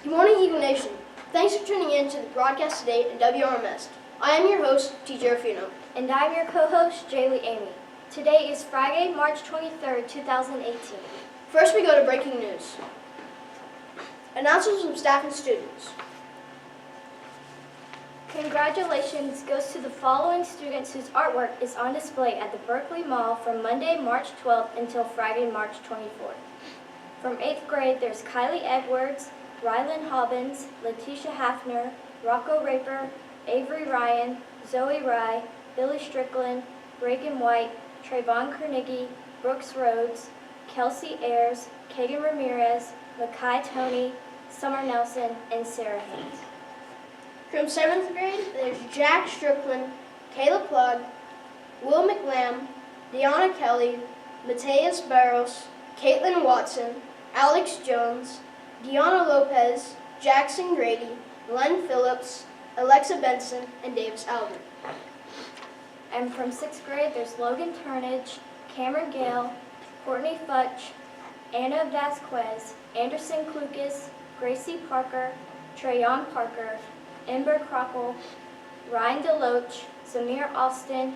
Good morning, Eagle Nation. Thanks for tuning in to the broadcast today in Wrms. I am your host, TJ Rufino. And I'm your co-host, Jaylee Amy. Today is Friday, March 23rd, 2018. First, we go to breaking news. Announcements from staff and students. Congratulations goes to the following students whose artwork is on display at the Berkeley Mall from Monday, March 12th until Friday, March 24th. From 8th grade, there's Kylie Edwards, Rylan Hobbins, Letitia Hafner, Rocco Raper, Avery Ryan, Zoe Rye, Billy Strickland, Reagan White, Trayvon Carnegie, Brooks Rhodes, Kelsey Ayers, Kagan Ramirez, Makai Tony, Summer Nelson, and Sarah Haynes. From 7th grade, there's Jack Strickland, Kayla Plug, Will McLam, Deanna Kelly, Mateus Barros, Caitlin Watson, Alex Jones, Deanna Lopez, Jackson Grady, Len Phillips, Alexa Benson, and Davis Albert. And from 6th grade, there's Logan Turnage, Cameron Gale, Courtney Futch, Anna Vasquez, Anderson Klukas, Gracie Parker, Trayon Parker, Ember Crockle, Ryan Deloach, Zamir Austin,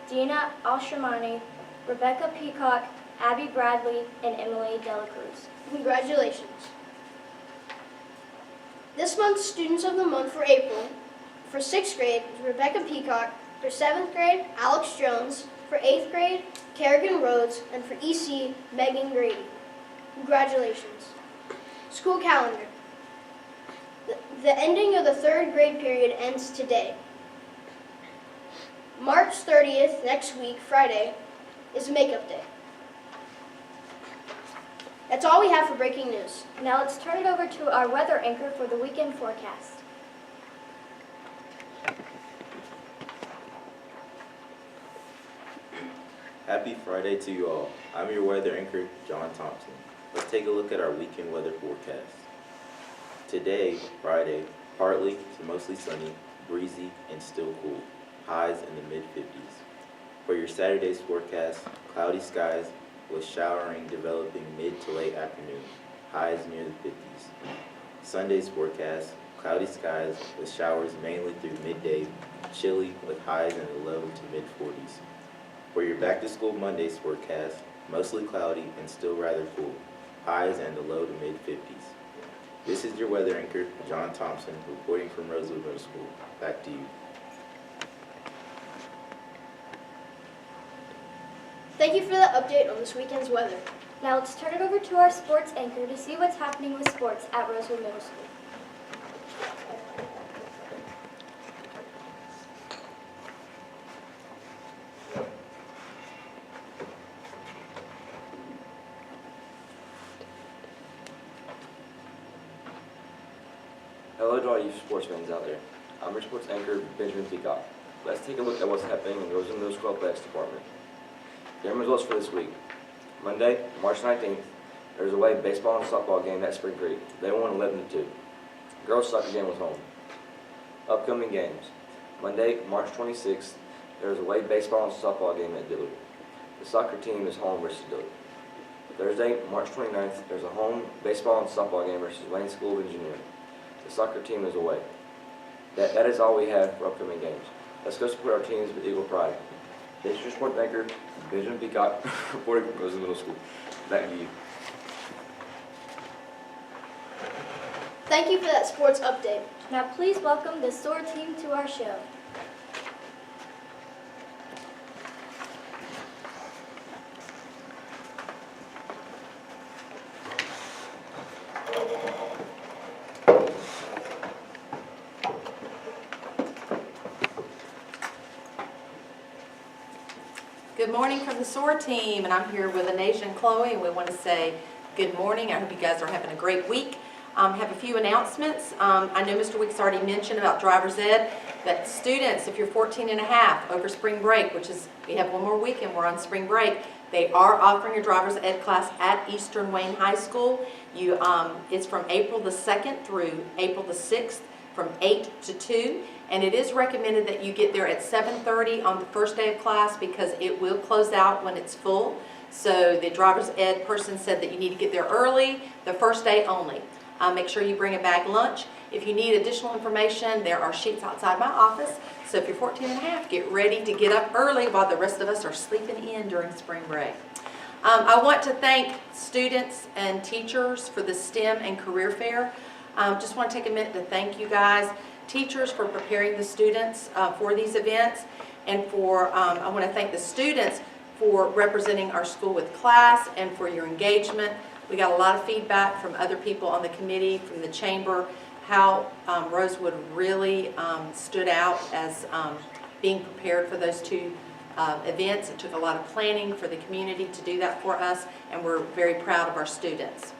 Dina Alshamani, Rebecca Peacock, Abby Bradley, and Emily Dela Cruz. Congratulations. This month's Students of the Month for April, for 6th grade, is Rebecca Peacock, for 7th grade, Alex Jones, for 8th grade, Kerrigan Rhodes, and for EC, Megan Grady. Congratulations. School calendar. The ending of the 3rd grade period ends today. March 30th, next week, Friday, is Makeup Day. That's all we have for breaking news. Now let's turn it over to our weather anchor for the weekend forecast. Happy Friday to you all. I'm your weather anchor, John Thompson. Let's take a look at our weekend weather forecast. Today, Friday, partly to mostly sunny, breezy, and still cool. Highs in the mid-50s. For your Saturday's forecast, cloudy skies with showering developing mid to late afternoon. Highs near the 50s. Sunday's forecast, cloudy skies with showers mainly through midday, chilly with highs in the low to mid-40s. For your back-to-school Monday's forecast, mostly cloudy and still rather cool. Highs in the low to mid-50s. This is your weather anchor, John Thompson, reporting from Rosewood Middle School. Back to you. Thank you for the update on this weekend's weather. Now let's turn it over to our sports anchor to see what's happening with sports at Rosewood Middle School. Hello to all you sports fans out there. I'm your sports anchor, Benjamin Peacock. Let's take a look at what's happening in the Rosewood Middle School Athletics Department. Game results for this week. Monday, March 19th, there's a away baseball and softball game at Spring Creek. They won 11-2. Girls soccer game was home. Upcoming games. Monday, March 26th, there's a away baseball and softball game at Dillard. The soccer team is home versus Dillard. Thursday, March 29th, there's a home baseball and softball game versus Wayne School of Engineering. The soccer team is away. That is all we have for upcoming games. Let's go support our teams with Eagle Pride. This is your sports anchor, Benjamin Peacock, reporting from Rosewood Middle School. Back to you. Thank you for that sports update. Now please welcome the SOAR team to our show. Good morning from the SOAR team, and I'm here with Anasia and Chloe, and we want to say good morning. I hope you guys are having a great week. Have a few announcements. I know Mr. Weeks already mentioned about driver's ed, that students, if you're 14 and a half over spring break, which is, we have one more week and we're on spring break, they are offering a driver's ed class at Eastern Wayne High School. It's from April the 2nd through April the 6th from 8 to 2. And it is recommended that you get there at 7:30 on the first day of class because it will close out when it's full. So the driver's ed person said that you need to get there early, the first day only. Make sure you bring a bag lunch. If you need additional information, there are sheets outside my office. So if you're 14 and a half, get ready to get up early while the rest of us are sleeping in during spring break. I want to thank students and teachers for the STEM and career fair. Just want to take a minute to thank you guys, teachers, for preparing the students for these events, and I want to thank the students for representing our school with class and for your engagement. We got a lot of feedback from other people on the committee, from the chamber, how Rosewood really stood out as being prepared for those two events. It took a lot of planning for the community to do that for us, and we're very proud of our students.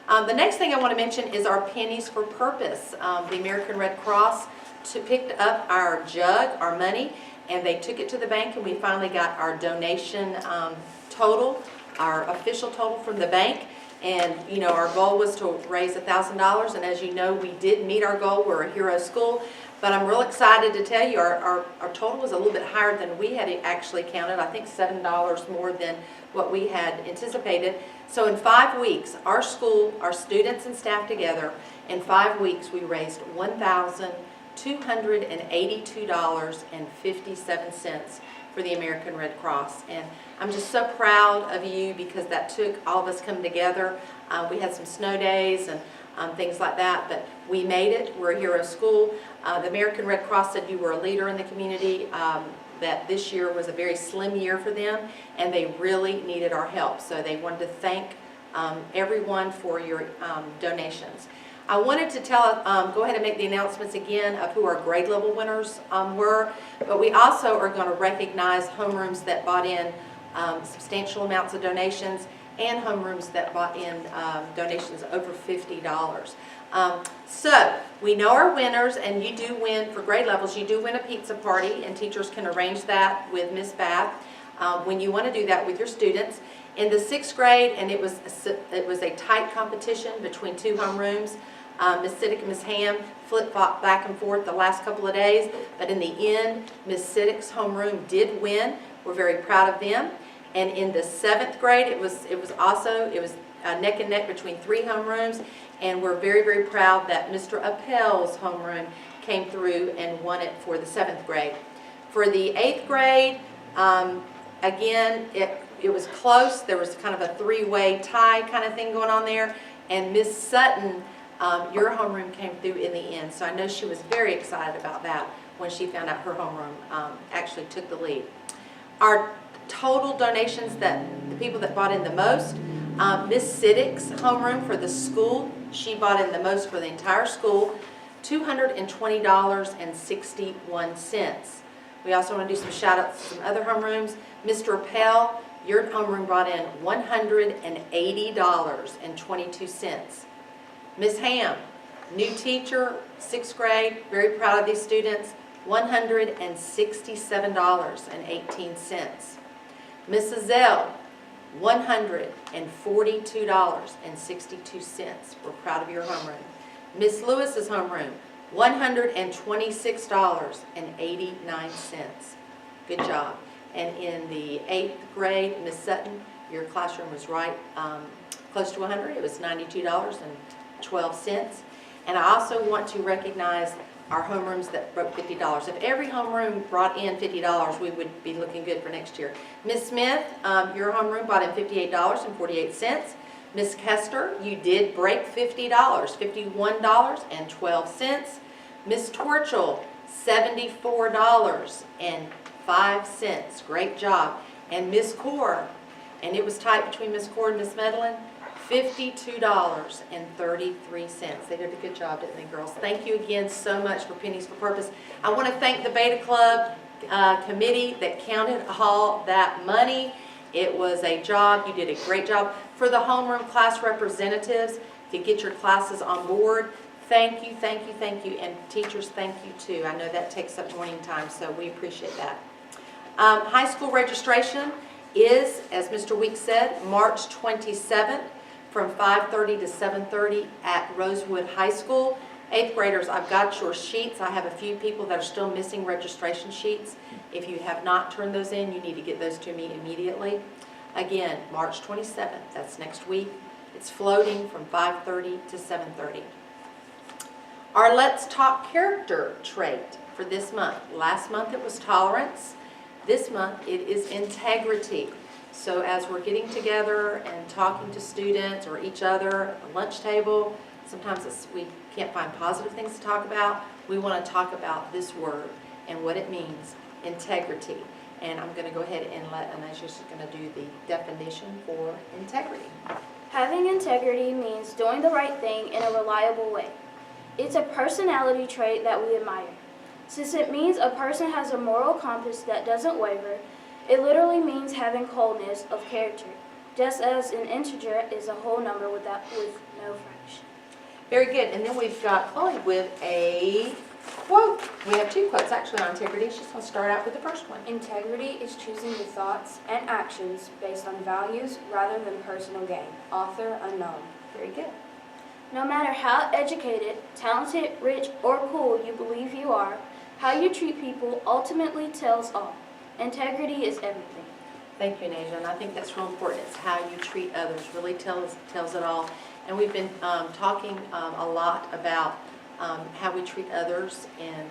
The next thing I want to mention is our Pennies for Purpose. The American Red Cross picked up our jug, our money, and they took it to the bank, and we finally got our donation total, our official total from the bank. And you know, our goal was to raise $1,000, and as you know, we did meet our goal. We're a hero school. But I'm real excited to tell you our total was a little bit higher than we had actually counted. I think $7 more than what we had anticipated. So in 5 weeks, our school, our students and staff together, in 5 weeks we raised $1,282.57 for the American Red Cross. And I'm just so proud of you because that took all of us coming together. We had some snow days and things like that, but we made it. We're a hero school. The American Red Cross said you were a leader in the community, that this year was a very slim year for them, and they really needed our help. So they wanted to thank everyone for your donations. I wanted to go ahead and make the announcements again of who our grade level winners were, but we also are going to recognize homerooms that bought in substantial amounts of donations, and homerooms that bought in donations over $50. So we know our winners, and you do win for grade levels. You do win a pizza party, and teachers can arrange that with Miss Bath when you want to do that with your students. In the 6th grade, and it was a tight competition between two homerooms. Miss Siddick and Miss Ham flip-flopped back and forth the last couple of days, but in the end, Miss Siddick's homeroom did win. We're very proud of them. And in the 7th grade, it was neck and neck between 3 homerooms, and we're very, very proud that Mr. Appel's homeroom came through and won it for the 7th grade. For the 8th grade, again, it was close. There was kind of a 3-way tie kind of thing going on there, and Miss Sutton, your homeroom came through in the end, so I know she was very excited about that when she found out her homeroom actually took the lead. Our total donations, that the people that bought in the most, Miss Siddick's homeroom for the school, she bought in the most for the entire school, $220.61. We also want to do some shout outs to some other homerooms. Mr. Appel, your homeroom brought in $180.22. Miss Ham, new teacher, 6th grade, very proud of these students, $167.18. Mrs. Zell, $142.62. We're proud of your homeroom. Miss Lewis's homeroom, $126.89. Good job. And in the 8th grade, Miss Sutton, your classroom was right close to 100. It was $92.12. And I also want to recognize our homerooms that broke $50. If every homeroom brought in $50, we would be looking good for next year. Miss Smith, your homeroom brought in $58.48. Miss Kester, you did break $50, $51.12. Miss Torchel, $74.05. Great job. And Miss Core, and it was tight between Miss Core and Miss Medlin, $52.33. They did a good job, didn't they, girls? Thank you again so much for Pennies for Purpose. I want to thank the Beta Club committee that counted all that money. It was a job. You did a great job. For the homeroom class representatives to get your classes on board, thank you, thank you, thank you. And teachers, thank you too. I know that takes up morning time, so we appreciate that. High school registration is, as Mr. Weeks said, March 27th. From 5:30 to 7:30 at Rosewood High School. 8th graders, I've got your sheets. I have a few people that are still missing registration sheets. If you have not turned those in, you need to get those to me immediately. Again, March 27th, that's next week. It's floating from 5:30 to 7:30. Our Let's Talk character trait for this month. Last month it was tolerance. This month it is integrity. So as we're getting together and talking to students or each other at the lunch table, sometimes we can't find positive things to talk about. We want to talk about this word and what it means, integrity. And I'm going to go ahead and let Anasha's going to do the definition for integrity. Having integrity means doing the right thing in a reliable way. It's a personality trait that we admire. Since it means a person has a moral compass that doesn't waver, it literally means having wholeness of character, just as an integer is a whole number with no fraction. Very good. And then we've got Chloe with a quote. We have two quotes actually on integrity. She's going to start out with the first one. Integrity is choosing your thoughts and actions based on values rather than personal gain. Author unknown. Very good. No matter how educated, talented, rich, or cool you believe you are, how you treat people ultimately tells all. Integrity is everything. Thank you, Nasia. And I think that's real important. It's how you treat others. Really tells it all. And we've been talking a lot about how we treat others and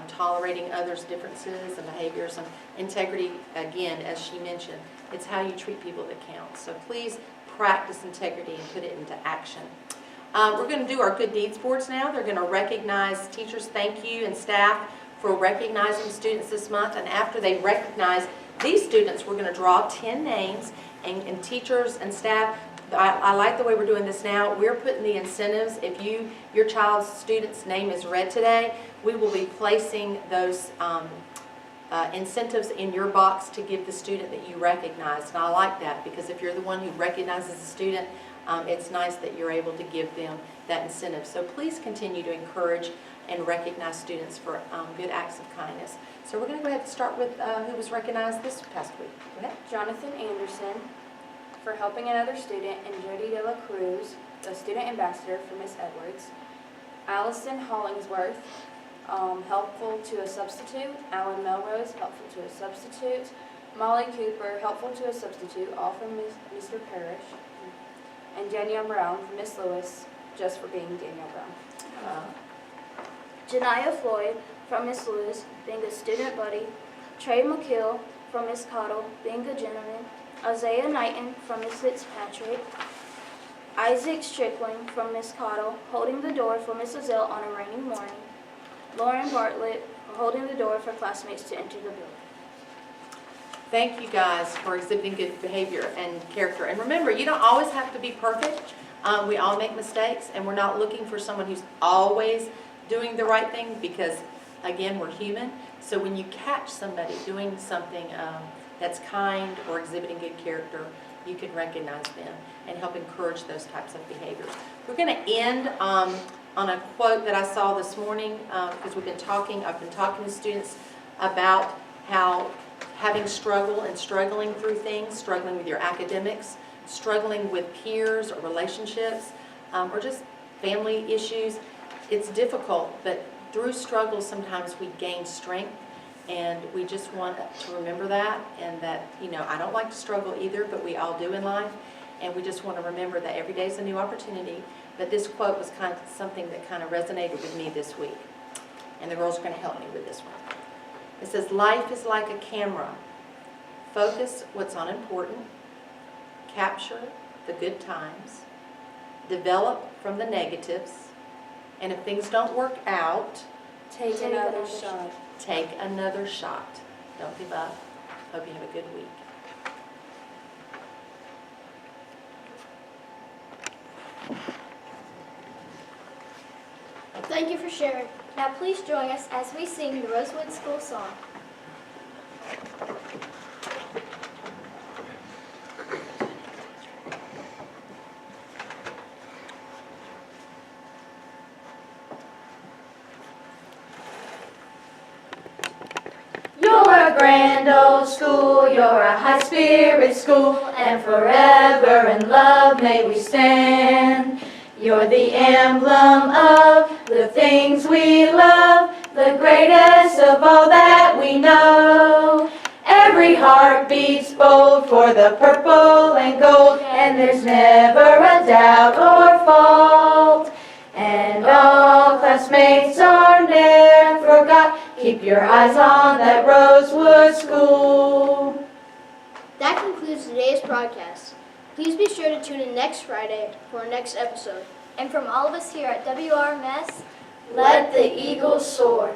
tolerating others' differences and behaviors. And integrity, again, as she mentioned, it's how you treat people that counts. So please practice integrity and put it into action. We're going to do our good deeds boards now. They're going to recognize teachers, thank you, and staff for recognizing students this month. And after they recognize these students, we're going to draw 10 names, and teachers and staff, I like the way we're doing this now. We're putting the incentives. If your child's student's name is read today, we will be placing those incentives in your box to give the student that you recognize. And I like that, because if you're the one who recognizes the student, it's nice that you're able to give them that incentive. So please continue to encourage and recognize students for good acts of kindness. So we're going to go ahead and start with who was recognized this past week. Go ahead. Jonathan Anderson for helping another student, and Jody De La Cruz, the student ambassador for Miss Edwards. Allison Hollingsworth, helpful to a substitute. Alan Melrose, helpful to a substitute. Molly Cooper, helpful to a substitute, all from Mr. Parrish. And Danielle Brown from Miss Lewis, just for being Danielle Brown. Janiyah Floyd from Miss Lewis, being a student buddy. Trey McKill from Miss Cottle, being a gentleman. Isaiah Knighton from Miss Fitzpatrick. Isaac Strickland from Miss Cottle, holding the door for Miss Azell on a rainy morning. Lauren Bartlett, holding the door for classmates to enter the building. Thank you guys for exhibiting good behavior and character. And remember, you don't always have to be perfect. We all make mistakes, and we're not looking for someone who's always doing the right thing, because, again, we're human. So when you catch somebody doing something that's kind or exhibiting good character, you can recognize them and help encourage those types of behaviors. We're going to end on a quote that I saw this morning, because I've been talking to students about how having struggle and struggling through things, struggling with your academics, struggling with peers or relationships, or just family issues, it's difficult, but through struggle sometimes we gain strength, and we just want to remember that, and that, I don't like to struggle either, but we all do in life, and we just want to remember that every day is a new opportunity. But this quote was kind of something that kind of resonated with me this week, and the girls are going to help me with this one. It says, life is like a camera. Focus what's unimportant, capture the good times, develop from from the negatives, and if things don't work out, Take another shot. take another shot. Don't give up. Hope you have a good week. Thank you for sharing. Now please join us as we sing the Rosewood School song. You're a grand old school, you're a high-spirit school, and forever in love may we stand. You're the emblem of the things we love, the greatest of all that we know. Every heart beats bold for the purple and gold, and there's never a doubt or fault. And all classmates are never forgot. Keep your eyes on that Rosewood School. That concludes today's broadcast. Please be sure to tune in next Friday for our next episode. And from all of us here at WRMS, Let the eagles soar.